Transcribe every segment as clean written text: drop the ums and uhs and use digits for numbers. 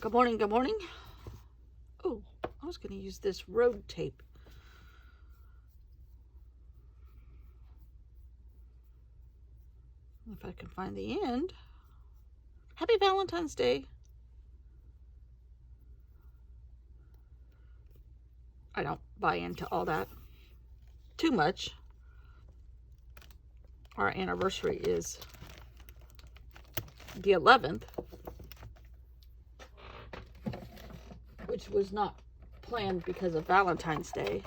Good morning, good morning. Oh, I was going to use this road tape. If I can find the end. Happy Valentine's Day. I don't buy into all that too much. Our anniversary is the 11th, which was not planned because of Valentine's Day.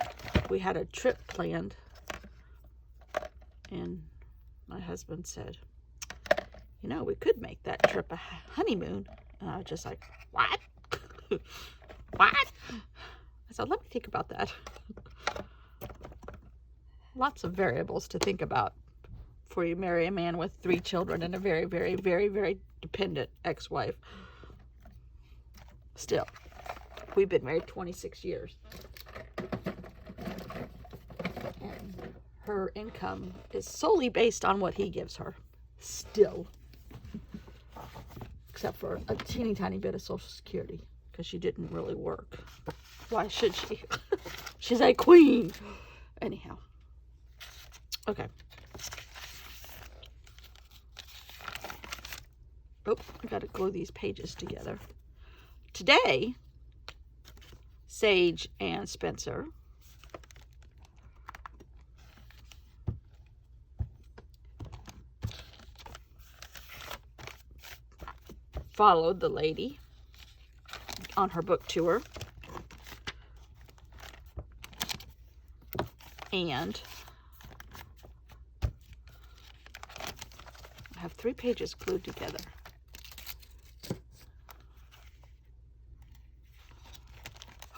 We had a trip planned, and my husband said, you know, we could make that trip a honeymoon. And I was just like, what? What? I said, let me think about that. Lots of variables to think about before you marry a man with 3 children and a very, very, very, very dependent ex-wife. Still, we've been married 26 years. And her income is solely based on what he gives her. Still. Except for a teeny tiny bit of Social Security, because she didn't really work. Why should she? She's a queen. Anyhow. Okay. Oh, I gotta glue these pages together. Today, Sage and Spencer followed the lady on her book tour, and I have 3 pages glued together.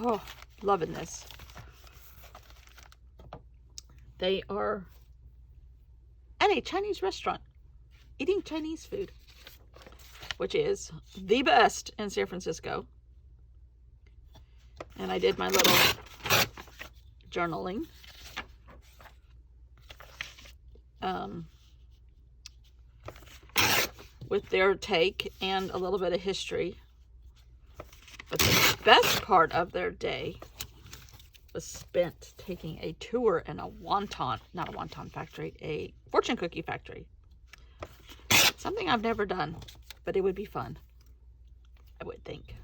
Oh, loving this. They are at a Chinese restaurant eating Chinese food, which is the best in San Francisco. And I did my little journaling. With their take and a little bit of history. But the best part of their day was spent taking a tour in a not a wonton factory, a fortune cookie factory. Something I've never done, but it would be fun, I would think.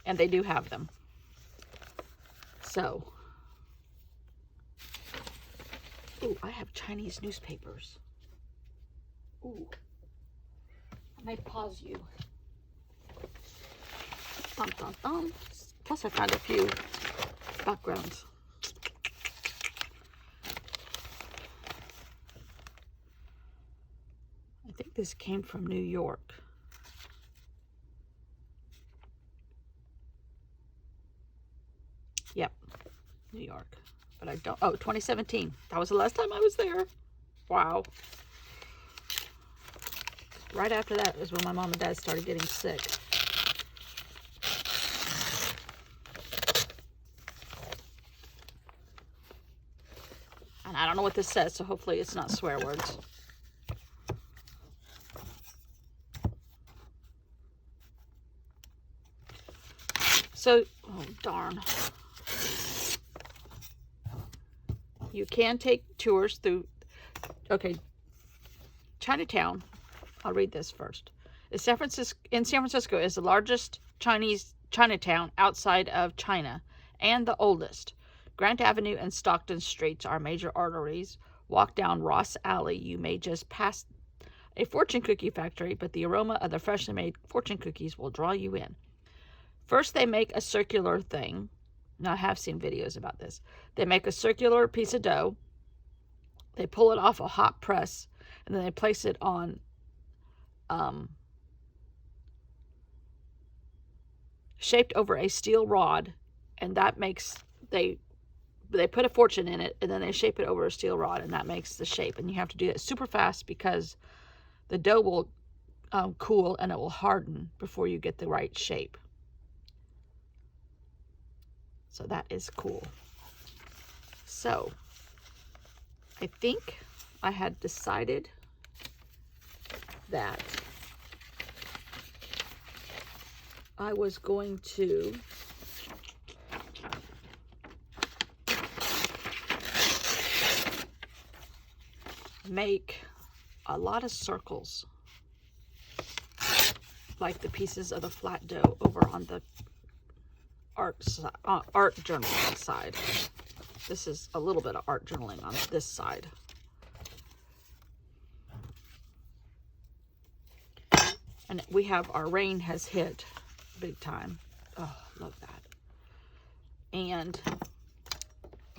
And they do have them. So, ooh, I have Chinese newspapers. Ooh, I may pause you. Dum, dum, dum. Plus I found a few backgrounds. I think this came from New York. Yep, New York. But I don't, 2017. That was the last time I was there. Wow. Right after that is when my mom and dad started getting sick. And I don't know what this says, so hopefully it's not swear words. So, oh darn. You can take tours through, okay, Chinatown. I'll read this first. In San Francisco is the largest Chinatown outside of China and the oldest. Grant Avenue and Stockton Streets are major arteries. Walk down Ross Alley. You may just pass a fortune cookie factory, but the aroma of the freshly made fortune cookies will draw you in. First, they make a circular thing. Now, I have seen videos about this. They make a circular piece of dough. They pull it off a hot press, and then they place it on shaped over a steel rod, and that makes, they put a fortune in it, and then they shape it over a steel rod, and that makes the shape. And you have to do it super fast because the dough will cool and it will harden before you get the right shape. So that is cool. So I think I had decided that I was going to make a lot of circles, like the pieces of the flat dough over on the art journaling side. This is a little bit of art journaling on this side. And we have, our rain has hit big time. Oh, love that. And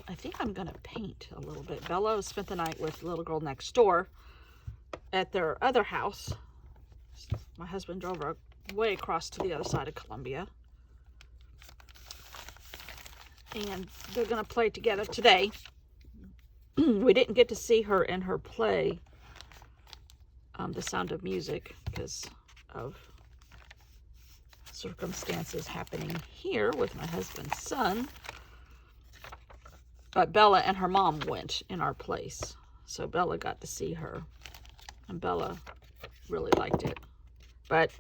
I think I'm going to paint a little bit. Bella spent the night with the little girl next door at their other house. My husband drove her way across to the other side of Columbia. And they're going to play together today. We didn't get to see her in her play, The Sound of Music, because of circumstances happening here with my husband's son. But Bella and her mom went in our place. So Bella got to see her. And Bella really liked it. But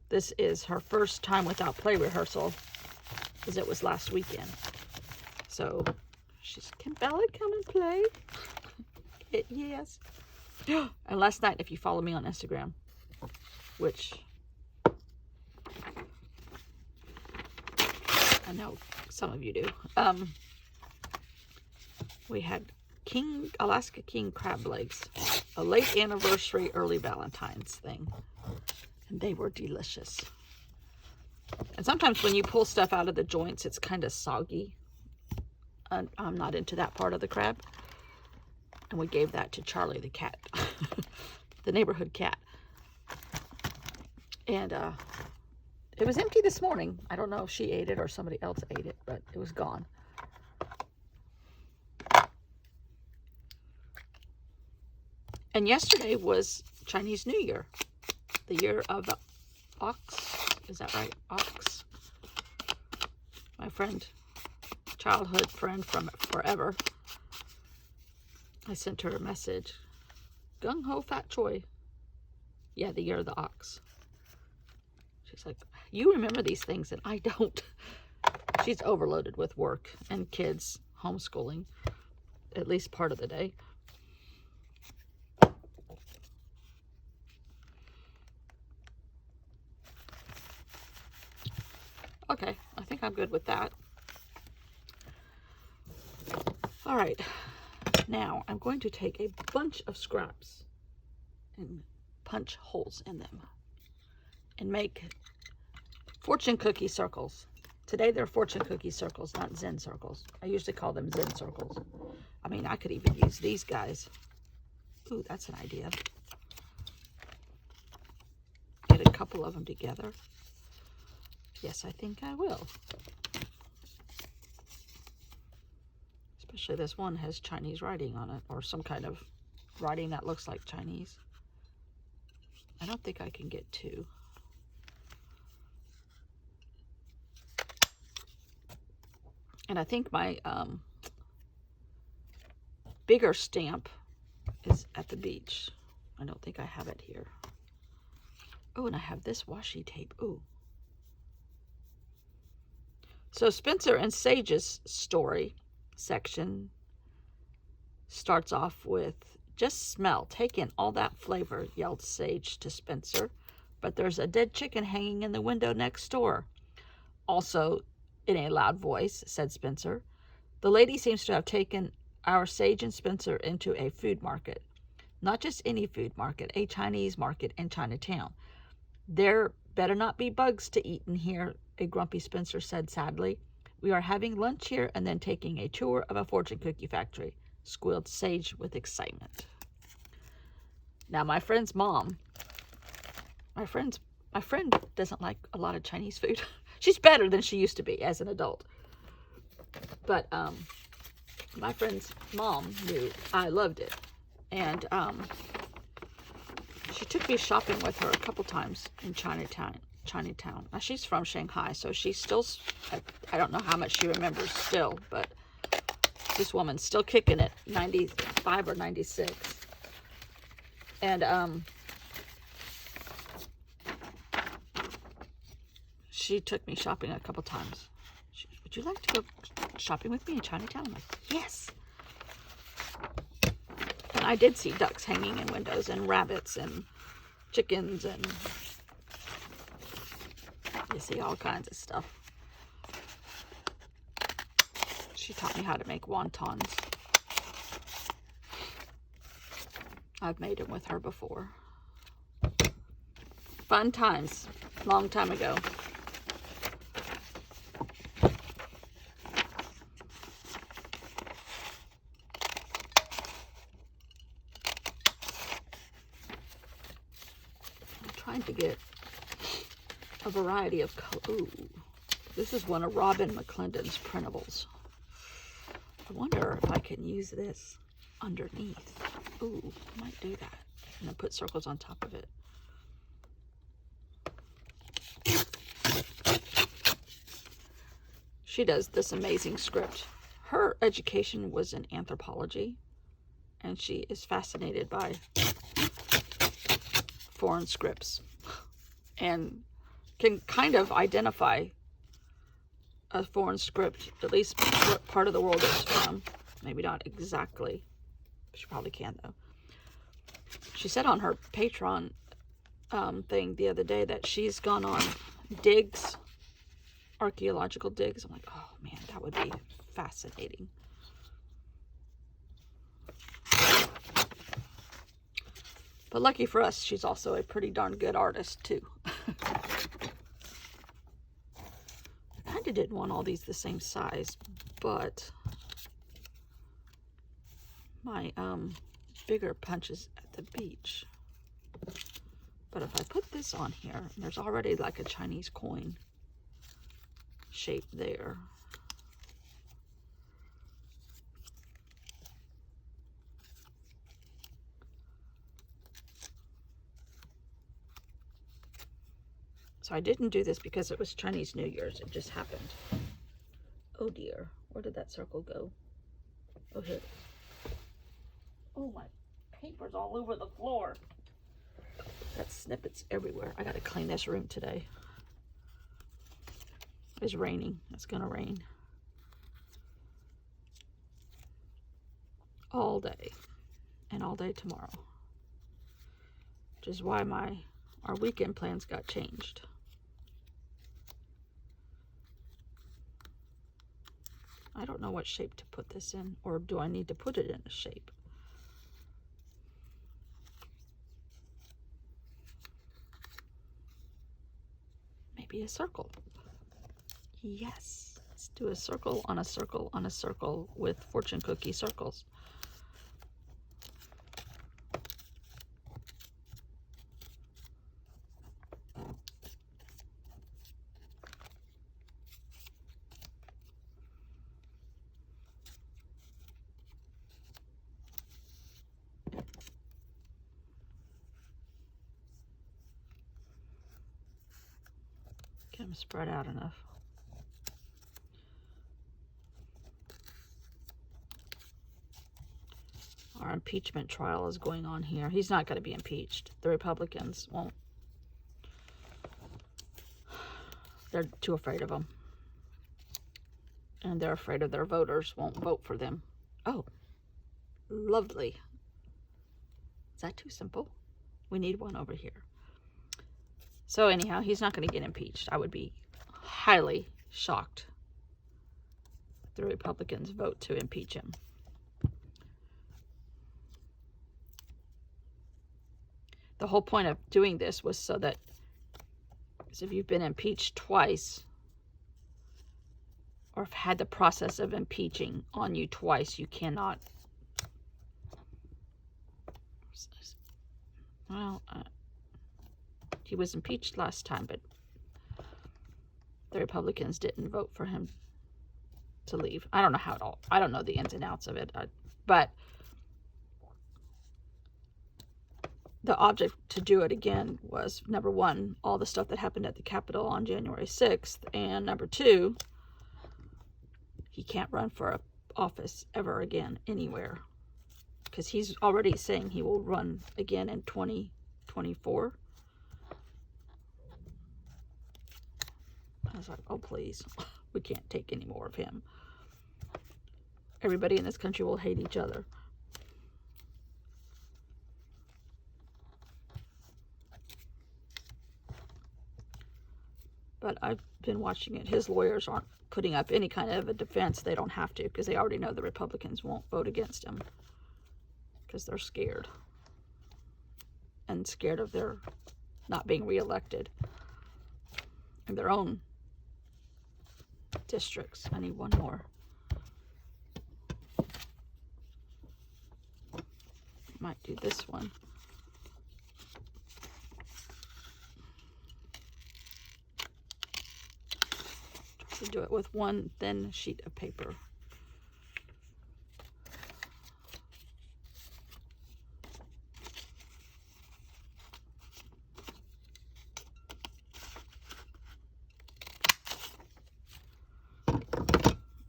this is her first time without play rehearsal, because it was last weekend. So she's, can Bella come and play? Yes. And last night, if you follow me on Instagram, which I know some of you do, we had Alaska King crab legs, a late anniversary, early Valentine's thing, and they were delicious. And sometimes when you pull stuff out of the joints, it's kind of soggy. And I'm not into that part of the crab. And we gave that to Charlie the cat, the neighborhood cat. And it was empty this morning. I don't know if she ate it or somebody else ate it, but it was gone. And yesterday was Chinese New Year, the year of the ox. Is that right? Ox. My friend, childhood friend from forever. I sent her a message. Gung ho fat choi. Yeah, the year of the ox. She's like, you remember these things and I don't. She's overloaded with work and kids, homeschooling, at least part of the day. Okay, I think I'm good with that. All right, now I'm going to take a bunch of scraps and punch holes in them and make fortune cookie circles. Today they're fortune cookie circles, not Zen circles. I usually call them Zen circles. I mean, I could even use these guys. Ooh, that's an idea. Get a couple of them together. Yes, I think I will. Especially this one has Chinese writing on it, or some kind of writing that looks like Chinese. I don't think I can get two. And I think my bigger stamp is at the beach. I don't think I have it here. Oh, and I have this washi tape. Ooh. So Spencer and Sage's story section starts off with, just smell, take in all that flavor, yelled Sage to Spencer. But there's a dead chicken hanging in the window next door. Also, in a loud voice, said Spencer, the lady seems to have taken our Sage and Spencer into a food market. Not just any food market, a Chinese market in Chinatown. There better not be bugs to eat in here, a grumpy Spencer said sadly. We are having lunch here and then taking a tour of a fortune cookie factory, squealed Sage with excitement. Now, my friend's mom, my friend doesn't like a lot of Chinese food. She's better than she used to be as an adult. But my friend's mom knew I loved it. And she took me shopping with her a couple times in Chinatown. Now, she's from Shanghai, so she's still, I don't know how much she remembers still, but this woman's still kicking it, 95 or 96. And She took me shopping a couple times. Would you like to go shopping with me in Chinatown? I'm like, yes. And I did see ducks hanging in windows and rabbits and chickens, and you see all kinds of stuff. She taught me how to make wontons. I've made them with her before. Fun times. Long time ago. I'm trying to get a variety of color. Ooh, this is one of Robin McClendon's printables. I wonder if I can use this underneath. Ooh, I might do that. And then put circles on top of it. She does this amazing script. Her education was in anthropology, and she is fascinated by foreign scripts and can kind of identify a foreign script, at least what part of the world it's from. Maybe not exactly. She probably can, though. She said on her Patreon thing the other day that she's gone on digs, archaeological digs. I'm like, oh man, that would be fascinating. But lucky for us, she's also a pretty darn good artist too. I kind of didn't want all these the same size, but my bigger punches at the beach. But if I put this on here, and there's already like a Chinese coin shape there. So I didn't do this because it was Chinese New Year's. It just happened. Oh dear. Where did that circle go? Oh, here. Oh, my paper's all over the floor. Got snippets everywhere. I got to clean this room today. It's raining. It's going to rain. All day. And all day tomorrow. Which is why our weekend plans got changed. I don't know what shape to put this in, or do I need to put it in a shape? Maybe a circle. Yes, let's do a circle on a circle on a circle with fortune cookie circles. Get them spread out enough. Our impeachment trial is going on here. He's not going to be impeached. The Republicans won't. They're too afraid of him. And they're afraid of their voters won't vote for them. Oh, lovely. Is that too simple? We need one over here. So anyhow, he's not going to get impeached. I would be highly shocked if the Republicans vote to impeach him. The whole point of doing this was so that if you've been impeached twice, or have had the process of impeaching on you twice, you cannot. Well, he was impeached last time, but the Republicans didn't vote for him to leave. I don't know how it all. I don't know the ins and outs of it, but the object to do it again was, number one, all the stuff that happened at the Capitol on January 6th, and number two, he can't run for office ever again anywhere, because he's already saying he will run again in 2024. I was like, oh, please. We can't take any more of him. Everybody in this country will hate each other. But I've been watching it. His lawyers aren't putting up any kind of a defense. They don't have to, because they already know the Republicans won't vote against him because they're scared, and scared of their not being reelected in their own districts. I need one more. Might do this one. Try to do it with one thin sheet of paper.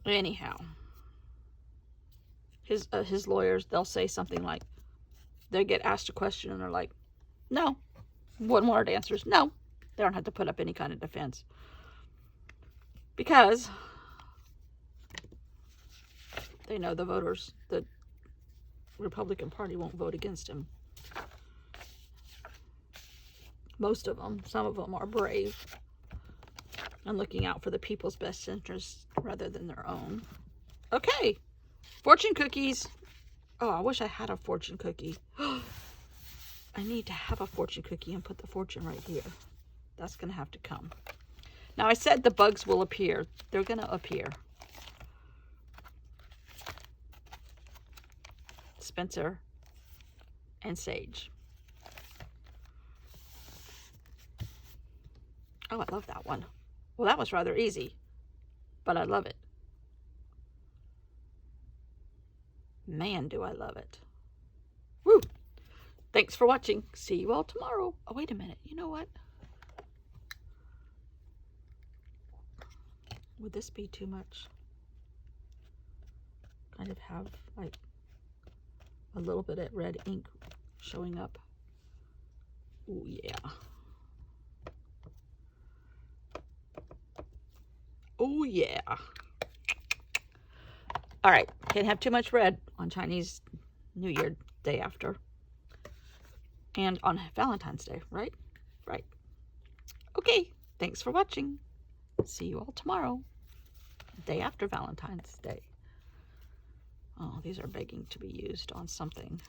Anyhow, his lawyers, they'll say something like, they get asked a question and they're like, no. One word answers, no. They don't have to put up any kind of defense. Because they know the voters, the Republican Party won't vote against him. Most of them, some of them are brave and looking out for the people's best interests rather than their own. Okay, fortune cookies. Oh, I wish I had a fortune cookie. I need to have a fortune cookie and put the fortune right here. That's going to have to come. Now, I said the bugs will appear. They're going to appear. Spencer and Sage. Oh, I love that one. Well, that was rather easy, but I love it. Man, do I love it. Woo! Thanks for watching. See you all tomorrow. Oh, wait a minute. You know what? Would this be too much? Kind of have like a little bit of red ink showing up. Oh, yeah. Oh, yeah. All right. Can't have too much red on Chinese New Year day after. And on Valentine's Day, right? Right. Okay. Thanks for watching. See you all tomorrow. Day after Valentine's Day. Oh, these are begging to be used on something.